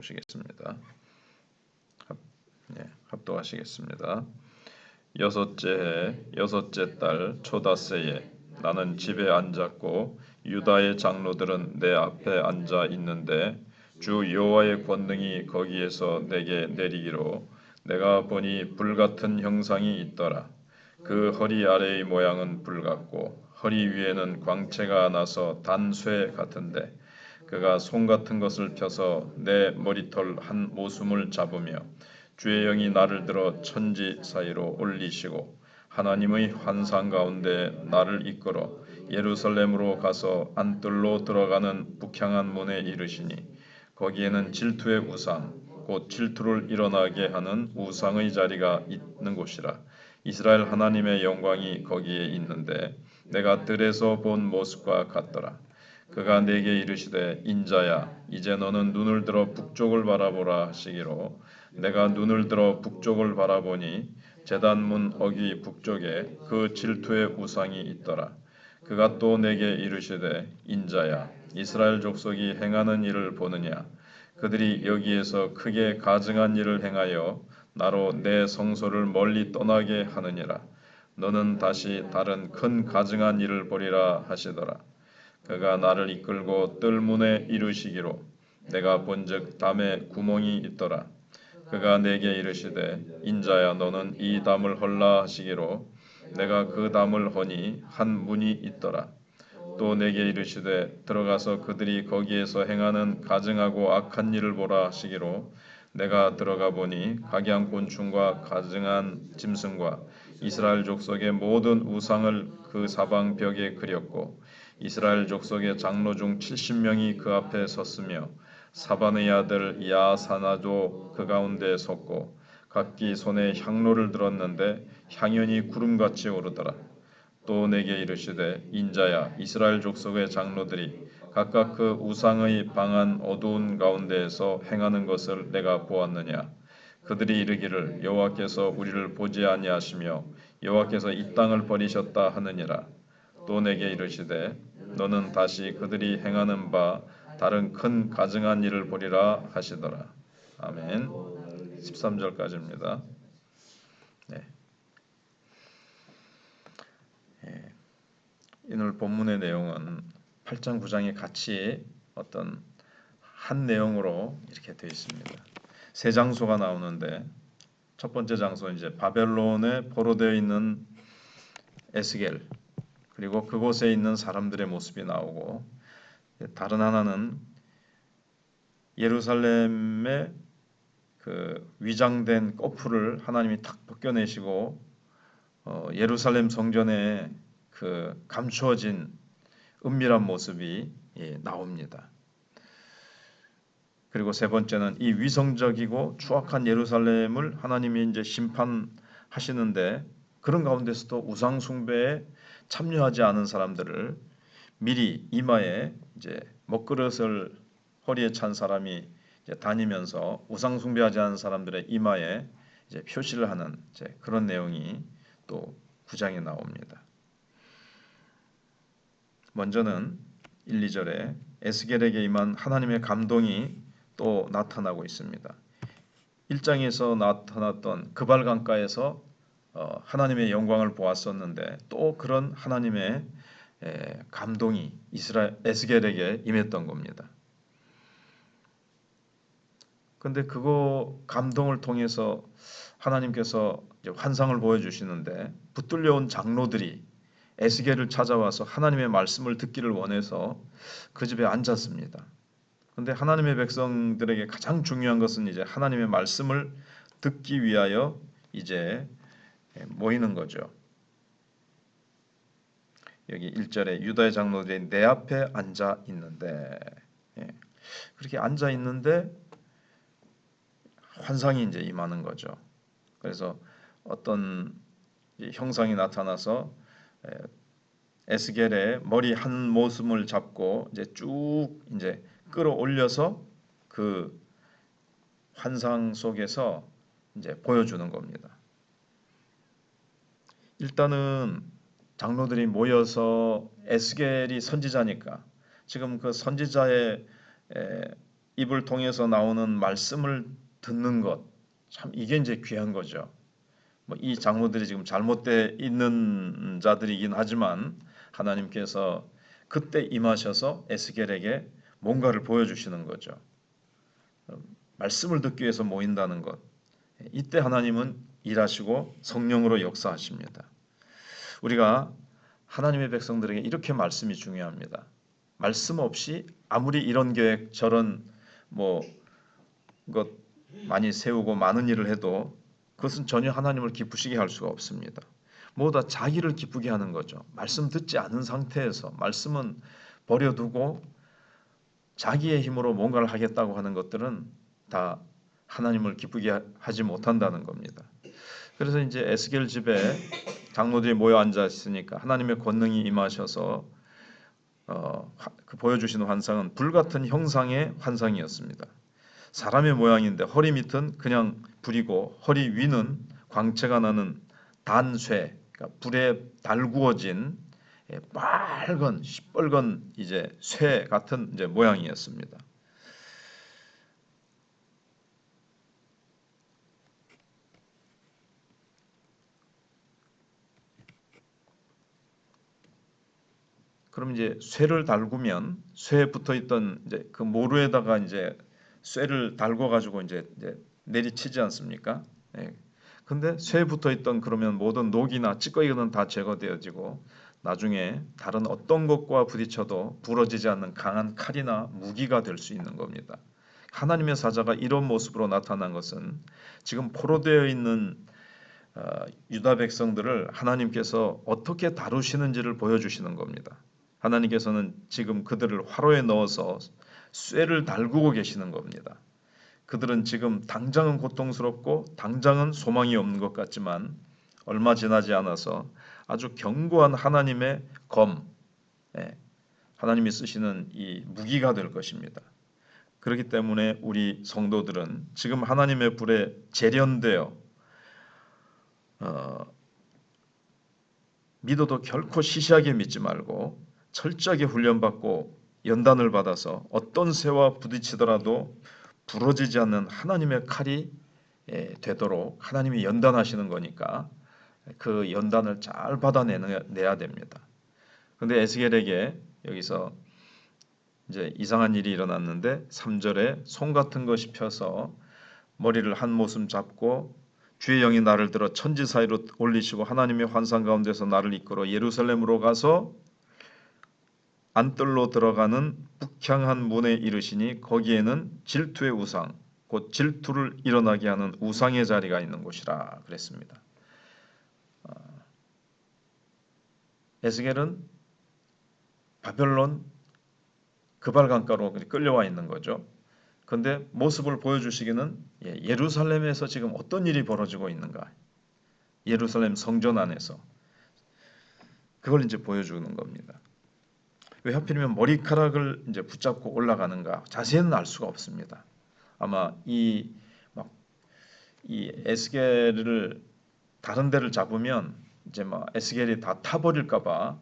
보시겠습니다. 합독하시겠습니다. 여섯째 해 여섯째 달 초닷새에 나는 집에 앉았고 유다의 장로들은 내 앞에 앉아 있는데 주 여호와의 권능이 거기에서 내게 내리기로 내가 보니 불같은 형상이 있더라. 그 허리 아래의 모양은 불같고 허리 위에는 광채가 나서 단쇠 같은데 그가 송 같은 것을 펴서 내 머리털 한 모숨을 잡으며 주의 영이 나를 들어 천지 사이로 올리시고 하나님의 환상 가운데 나를 이끌어 예루살렘으로 가서 안뜰로 들어가는 북향한 문에 이르시니 거기에는 질투의 우상 곧 질투를 일어나게 하는 우상의 자리가 있는 곳이라. 이스라엘 하나님의 영광이 거기에 있는데 내가 들에서 본 모습과 같더라. 그가 내게 이르시되 인자야 이제 너는 눈을 들어 북쪽을 바라보라 하시기로 내가 눈을 들어 북쪽을 바라보니 제단문 어귀 북쪽에 그 질투의 우상이 있더라. 그가 또 내게 이르시되 인자야 이스라엘 족속이 행하는 일을 보느냐. 그들이 여기에서 크게 가증한 일을 행하여 나로 내 성소를 멀리 떠나게 하느니라. 너는 다시 다른 큰 가증한 일을 보리라 하시더라. 그가 나를 이끌고 뜰문에 이르시기로 내가 본즉 담에 구멍이 있더라. 그가 내게 이르시되 인자야 너는 이 담을 헐라 하시기로 내가 그 담을 허니 한 문이 있더라. 또 내게 이르시되 들어가서 그들이 거기에서 행하는 가증하고 악한 일을 보라 하시기로 내가 들어가 보니 각양곤충과 가증한 짐승과 이스라엘 족속의 모든 우상을 그 사방 벽에 그렸고 이스라엘 족속의 장로 중 70명이 그 앞에 섰으며 사반의 아들 야사나도 그 가운데 섰고 각기 손에 향로를 들었는데 향연이 구름같이 오르더라. 또 내게 이르시되 인자야 이스라엘 족속의 장로들이 각각 그 우상의 방한 어두운 가운데에서 행하는 것을 내가 보았느냐. 그들이 이르기를 여호와께서 우리를 보지 아니하시며 여호와께서 이 땅을 버리셨다 하느니라. 또 내게 이르시되 너는 다시 그들이 행하는 바 다른 큰 가증한 일을 보리라 하시더라. 아멘. 13절까지입니다. 네. 오늘 본문의 내용은 8장 9장이 같이 어떤 한 내용으로 이렇게 되어 있습니다. 세 장소가 나오는데 첫 번째 장소는 이제 바벨론에 포로되어 있는 에스겔 그리고 그곳에 있는 사람들의 모습이 나오고 다른 하나는 예루살렘의 그 위장된 거풀을 하나님이 탁 벗겨내시고 예루살렘 성전에 그 감추어진 은밀한 모습이 나옵니다. 그리고 세 번째는 이 위성적이고 추악한 예루살렘을 하나님이 이제 심판하시는데 그런 가운데서도 우상 숭배에 참여하지 않은 사람들을 미리 이마에 이제 먹그릇을 허리에 찬 사람이 이제 다니면서 우상 숭배하지 않은 사람들의 이마에 이제 표시를 하는 이제 그런 내용이 또 9장에 나옵니다. 먼저는 1, 2절에 에스겔에게 임한 하나님의 감동이 또 나타나고 있습니다. 1장에서 나타났던 그발 강가에서 하나님의 영광을 보았었는데 또 그런 하나님의 감동이 에스겔에게 임했던 겁니다. 근데 그거 감동을 통해서 하나님께서 이제 환상을 보여주시는데 붙들려온 장로들이 에스겔을 찾아와서 하나님의 말씀을 듣기를 원해서 그 집에 앉았습니다. 근데 하나님의 백성들에게 가장 중요한 것은 이제 하나님의 말씀을 듣기 위하여 이제 모이는 거죠. 여기 1절에 유다의 장로들이 내 앞에 앉아 있는데 그렇게 앉아 있는데 환상이 이제 임하는 거죠. 그래서 어떤 형상이 나타나서 에스겔의 머리 한 모슴을 잡고 이제 쭉 이제 끌어올려서 그 환상 속에서 이제 보여주는 겁니다. 일단은 장로들이 모여서 에스겔이 선지자니까 지금 그 선지자의 입을 통해서 나오는 말씀을 듣는 것, 참 이게 이제 귀한 거죠. 뭐 이 장로들이 지금 잘못돼 있는 자들이긴 하지만 하나님께서 그때 임하셔서 에스겔에게 뭔가를 보여주시는 거죠. 말씀을 듣기 위해서 모인다는 것. 이때 하나님은 일하시고 성령으로 역사하십니다. 우리가 하나님의 백성들에게 이렇게 말씀이 중요합니다. 말씀 없이 아무리 이런 계획 저런 뭐 것 많이 세우고 많은 일을 해도 그것은 전혀 하나님을 기쁘시게 할 수가 없습니다. 모두 다 자기를 기쁘게 하는 거죠. 말씀 듣지 않은 상태에서 말씀은 버려두고 자기의 힘으로 뭔가를 하겠다고 하는 것들은 다 하나님을 기쁘게 하지 못한다는 겁니다. 그래서 이제 에스겔 집에 장로들이 모여 앉아 있으니까 하나님의 권능이 임하셔서 그 보여주신 환상은 불같은 형상의 환상이었습니다. 사람의 모양인데 허리 밑은 그냥 불이고 허리 위는 광채가 나는 단쇠, 그러니까 불에 달구어진 빨간 시뻘건 이제 쇠 같은 이제 모양이었습니다. 그럼 이제 쇠를 달구면 쇠에 붙어 있던 이제 그 모루에다가 이제 쇠를 달궈 가지고 이제 내리치지 않습니까? 예. 근데 쇠에 붙어 있던 그러면 모든 녹이나 찌꺼기는 다 제거되어지고 나중에 다른 어떤 것과 부딪혀도 부러지지 않는 강한 칼이나 무기가 될 수 있는 겁니다. 하나님의 사자가 이런 모습으로 나타난 것은 지금 포로되어 있는 유다 백성들을 하나님께서 어떻게 다루시는지를 보여주시는 겁니다. 하나님께서는 지금 그들을 화로에 넣어서 쇠를 달구고 계시는 겁니다. 그들은 지금 당장은 고통스럽고 당장은 소망이 없는 것 같지만 얼마 지나지 않아서 아주 견고한 하나님의 검, 하나님이 쓰시는 이 무기가 될 것입니다. 그렇기 때문에 우리 성도들은 지금 하나님의 불에 재련되어 믿어도 결코 시시하게 믿지 말고 철저하게 훈련받고 연단을 받아서 어떤 새와 부딪히더라도 부러지지 않는 하나님의 칼이 되도록 하나님이 연단하시는 거니까 그 연단을 잘 받아내야 됩니다. 근데 에스겔에게 여기서 이제 이상한 일이 일어났는데 3절에 송 같은 것이 펴서 머리를 한 모습 잡고 주의 영이 나를 들어 천지 사이로 올리시고 하나님의 환상 가운데서 나를 이끌어 예루살렘으로 가서 안뜰로 들어가는 북향한 문에 이르시니 거기에는 질투의 우상 곧 질투를 일어나게 하는 우상의 자리가 있는 곳이라 그랬습니다. 에스겔은 바벨론 그발강가로 끌려와 있는 거죠. 그런데 모습을 보여주시기는 예루살렘에서 지금 어떤 일이 벌어지고 있는가, 예루살렘 성전 안에서 그걸 이제 보여주는 겁니다. 왜 하필이면 머리카락을 이제 붙잡고 올라가는가 자세히는 알 수가 없습니다. 아마 이 에스겔을 다른 데를 잡으면 이제 막 에스겔이 다 타버릴까봐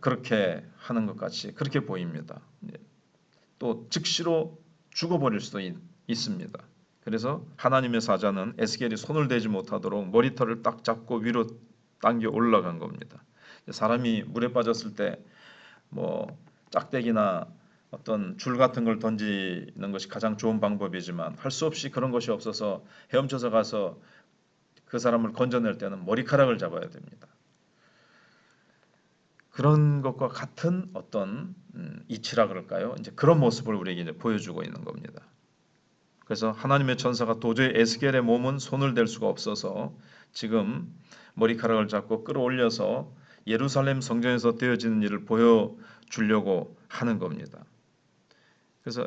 그렇게 하는 것 같이 그렇게 보입니다. 또 즉시로 죽어버릴 수도 있습니다. 그래서 하나님의 사자는 에스겔이 손을 대지 못하도록 머리털을 딱 잡고 위로 당겨 올라간 겁니다. 사람이 물에 빠졌을 때 뭐 짝대기나 어떤 줄 같은 걸 던지는 것이 가장 좋은 방법이지만 할 수 없이 그런 것이 없어서 헤엄쳐서 가서 그 사람을 건져낼 때는 머리카락을 잡아야 됩니다. 그런 것과 같은 어떤 이치라 그럴까요? 이제 그런 모습을 우리에게 이제 보여주고 있는 겁니다. 그래서 하나님의 천사가 도저히 에스겔의 몸은 손을 댈 수가 없어서 지금 머리카락을 잡고 끌어올려서 예루살렘 성전에서 되어지는 일을 보여주려고 하는 겁니다. 그래서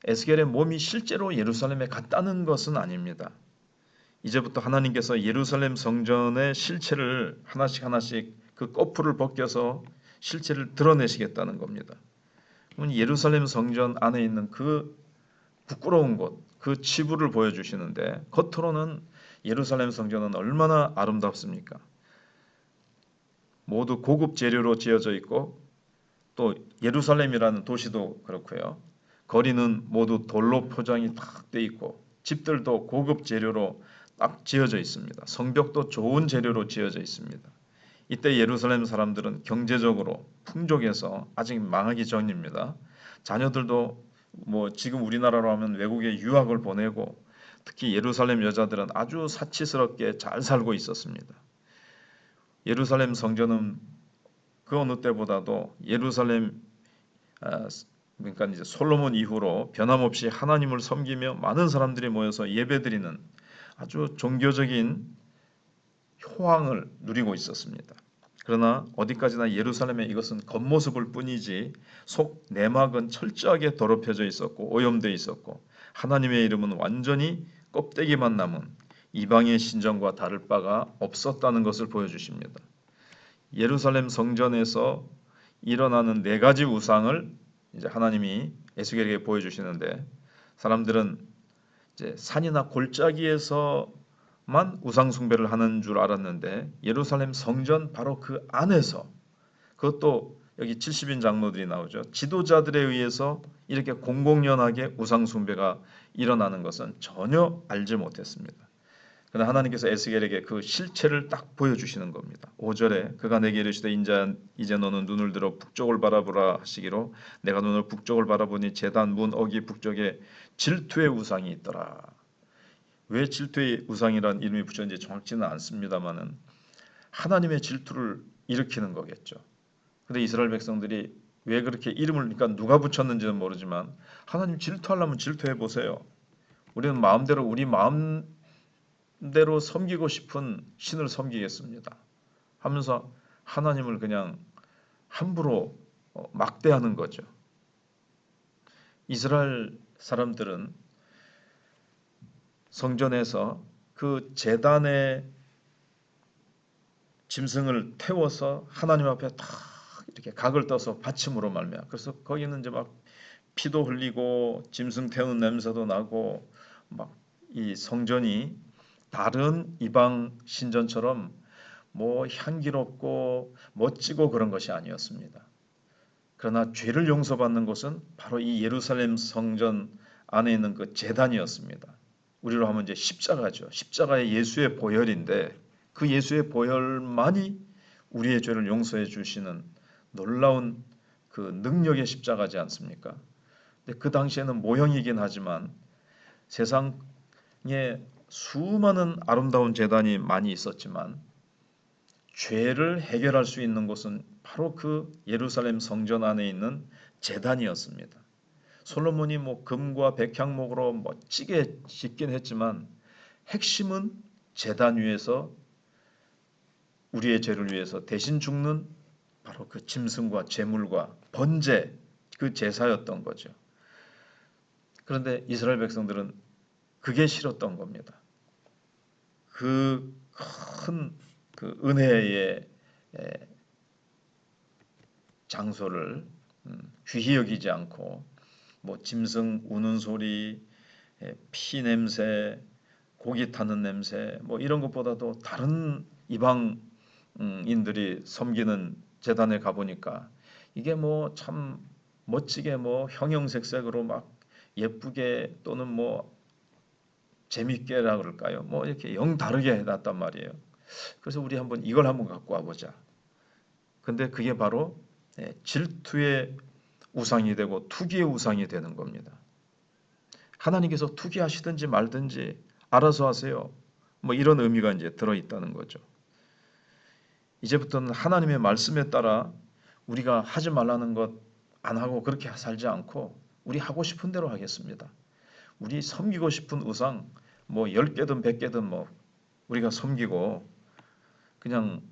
에스겔의 몸이 실제로 예루살렘에 갔다는 것은 아닙니다. 이제부터 하나님께서 예루살렘 성전의 실체를 하나씩 그 거풀을 벗겨서 실체를 드러내시겠다는 겁니다. 예루살렘 성전 안에 있는 그 부끄러운 곳, 그 치부를 보여주시는데 겉으로는 예루살렘 성전은 얼마나 아름답습니까? 모두 고급 재료로 지어져 있고 또 예루살렘이라는 도시도 그렇고요. 거리는 모두 돌로 포장이 딱 돼 있고 집들도 고급 재료로 딱 지어져 있습니다. 성벽도 좋은 재료로 지어져 있습니다. 이때 예루살렘 사람들은 경제적으로 풍족해서 아직 망하기 전입니다. 자녀들도 뭐 지금 우리나라로 하면 외국에 유학을 보내고 특히 예루살렘 여자들은 아주 사치스럽게 잘 살고 있었습니다. 예루살렘 성전은 그 어느 때보다도 예루살렘 그러니까 이제 솔로몬 이후로 변함없이 하나님을 섬기며 많은 사람들이 모여서 예배드리는 아주 종교적인 호황을 누리고 있었습니다. 그러나 어디까지나 예루살렘에 이것은 겉모습일 뿐이지 속 내막은 철저하게 더럽혀져 있었고 오염되어 있었고 하나님의 이름은 완전히 껍데기만 남은 이방의 신전과 다를 바가 없었다는 것을 보여주십니다. 예루살렘 성전에서 일어나는 네 가지 우상을 이제 하나님이 에스겔에게 보여주시는데 사람들은 이제 산이나 골짜기에서만 우상 숭배를 하는 줄 알았는데 예루살렘 성전 바로 그 안에서 그것도 여기 70인 장로들이 나오죠. 지도자들에 의해서 이렇게 공공연하게 우상 숭배가 일어나는 것은 전혀 알지 못했습니다. 그러나 하나님께서 에스겔에게 그 실체를 딱 보여주시는 겁니다. 5절에 그가 내게 이르시되 이제 너는 눈을 들어 북쪽을 바라보라 하시기로 내가 눈을 북쪽을 바라보니 제단 문 어기 북쪽에 질투의 우상이 있더라. 왜 질투의 우상이라는 이름이 붙였는지 정확지는 않습니다만은 하나님의 질투를 일으키는 거겠죠. 근데 이스라엘 백성들이 왜 그렇게 이름을 그러니까 누가 붙였는지는 모르지만 하나님 질투하려면 질투해 보세요. 우리는 마음대로 우리 마음대로 섬기고 싶은 신을 섬기겠습니다. 하면서 하나님을 그냥 함부로 막대하는 거죠. 이스라엘 사람들은 성전에서 그 제단의 짐승을 태워서 하나님 앞에 탁 이렇게 각을 떠서 바침으로 말미암아 그래서 거기는 이제 막 피도 흘리고 짐승 태우는 냄새도 나고 막 이 성전이 다른 이방 신전처럼 뭐 향기롭고 멋지고 그런 것이 아니었습니다. 그러나 죄를 용서받는 곳은 바로 이 예루살렘 성전 안에 있는 그 제단이었습니다. 우리로 하면 이제 십자가죠. 십자가의 예수의 보혈인데 그 예수의 보혈만이 우리의 죄를 용서해 주시는 놀라운 그 능력의 십자가지 않습니까? 근데 그 당시에는 모형이긴 하지만 세상에 수많은 아름다운 제단이 많이 있었지만 죄를 해결할 수 있는 곳은 바로 그 예루살렘 성전 안에 있는 제단이었습니다. 솔로몬이 뭐 금과 백향목으로 멋지게 짓긴 했지만 핵심은 제단 위에서 우리의 죄를 위해서 대신 죽는 바로 그 짐승과 제물과 번제 그 제사였던 거죠. 그런데 이스라엘 백성들은 그게 싫었던 겁니다. 그 큰 그 은혜의 장소를 귀히 여기지 않고 뭐 짐승 우는 소리, 피 냄새, 고기 타는 냄새 뭐 이런 것보다도 다른 이방인들이 섬기는 제단에 가보니까 이게 뭐 참 멋지게 뭐 형형색색으로 막 예쁘게 또는 뭐 재밌게라 그럴까요? 뭐 이렇게 영 다르게 해놨단 말이에요. 그래서 우리 한번 이걸 한번 갖고 와보자. 근데 그게 바로 질투의 우상이 되고 투기의 우상이 되는 겁니다. 하나님께서 투기하시든지 말든지 알아서 하세요. 뭐 이런 의미가 이제 들어있다는 거죠. 이제부터는 하나님의 말씀에 따라 우리가 하지 말라는 것 안 하고 그렇게 살지 않고 우리 하고 싶은 대로 하겠습니다. 우리 섬기고 싶은 우상 뭐 10개든 100개든 뭐 우리가 섬기고 그냥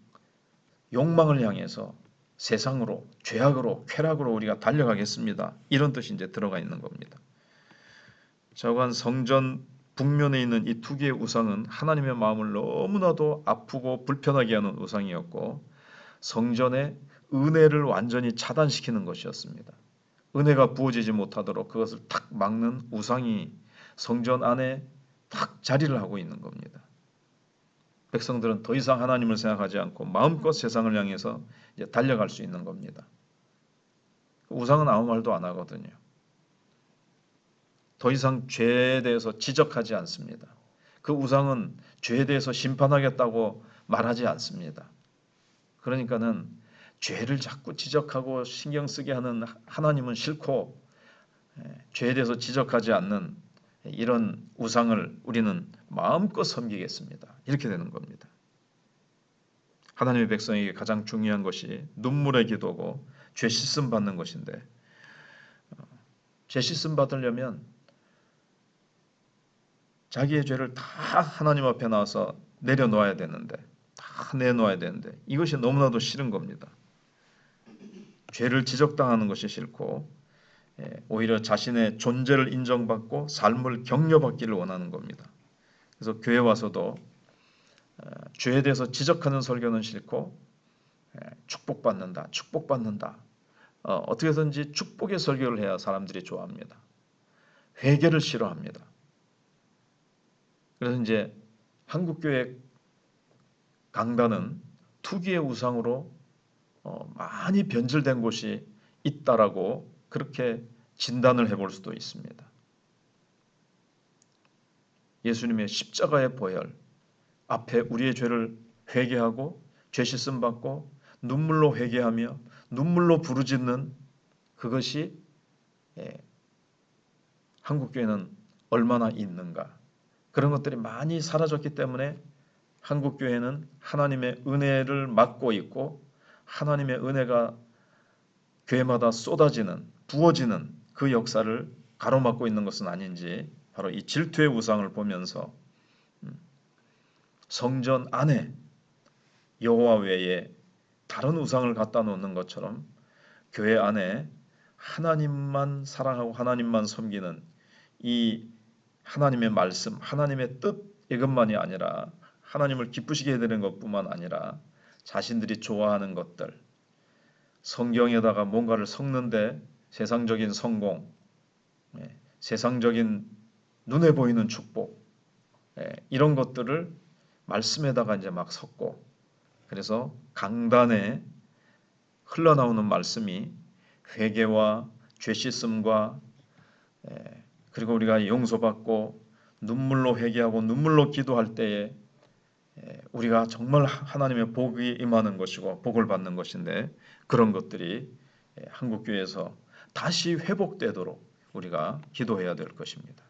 욕망을 향해서 세상으로 죄악으로 쾌락으로 우리가 달려가겠습니다. 이런 뜻이 이제 들어가 있는 겁니다. 좌우한 성전 북면에 있는 이 두 개의 우상은 하나님의 마음을 너무나도 아프고 불편하게 하는 우상이었고 성전의 은혜를 완전히 차단시키는 것이었습니다. 은혜가 부어지지 못하도록 그것을 탁 막는 우상이 성전 안에 탁 자리를 하고 있는 겁니다. 백성들은 더 이상 하나님을 생각하지 않고 마음껏 세상을 향해서 이제 달려갈 수 있는 겁니다. 우상은 아무 말도 안 하거든요. 더 이상 죄에 대해서 지적하지 않습니다. 그 우상은 죄에 대해서 심판하겠다고 말하지 않습니다. 그러니까는 죄를 자꾸 지적하고 신경 쓰게 하는 하나님은 싫고, 죄에 대해서 지적하지 않는 이런 우상을 우리는 마음껏 섬기겠습니다. 이렇게 되는 겁니다. 하나님의 백성에게 가장 중요한 것이 눈물의 기도고 죄 씻음 받는 것인데, 죄 씻음 받으려면 자기의 죄를 다 하나님 앞에 나와서 내려놓아야 되는데, 다 내놓아야 되는데, 이것이 너무나도 싫은 겁니다. 죄를 지적당하는 것이 싫고, 오히려 자신의 존재를 인정받고 삶을 격려받기를 원하는 겁니다. 그래서 교회 와서도 죄에 대해서 지적하는 설교는 싫고, 축복받는다, 축복받는다. 어떻게든지 축복의 설교를 해야 사람들이 좋아합니다. 회개를 싫어합니다. 그래서 이제 한국교회 강단은 투기의 우상으로 많이 변질된 곳이 있다라고 그렇게 진단을 해볼 수도 있습니다. 예수님의 십자가의 보혈 앞에 우리의 죄를 회개하고 죄 씻음 받고 눈물로 회개하며 눈물로 부르짖는 그것이 한국교회는 얼마나 있는가. 그런 것들이 많이 사라졌기 때문에 한국교회는 하나님의 은혜를 맡고 있고 하나님의 은혜가 교회마다 쏟아지는 부어지는 그 역사를 가로막고 있는 것은 아닌지 바로 이 질투의 우상을 보면서 성전 안에 여호와 외에 다른 우상을 갖다 놓는 것처럼 교회 안에 하나님만 사랑하고 하나님만 섬기는 이 하나님의 말씀, 하나님의 뜻 이것만이 아니라 하나님을 기쁘시게 해드리는 것뿐만 아니라 자신들이 좋아하는 것들, 성경에다가 뭔가를 섞는데 세상적인 성공, 세상적인 눈에 보이는 축복, 이런 것들을 말씀에다가 이제 막 섞고, 그래서 강단에 흘러나오는 말씀이 회개와 죄 씻음과 그리고 우리가 용서받고 눈물로 회개하고 눈물로 기도할 때에 우리가 정말 하나님의 복이 임하는 것이고 복을 받는 것인데 그런 것들이 한국교회에서 다시 회복되도록 우리가 기도해야 될 것입니다.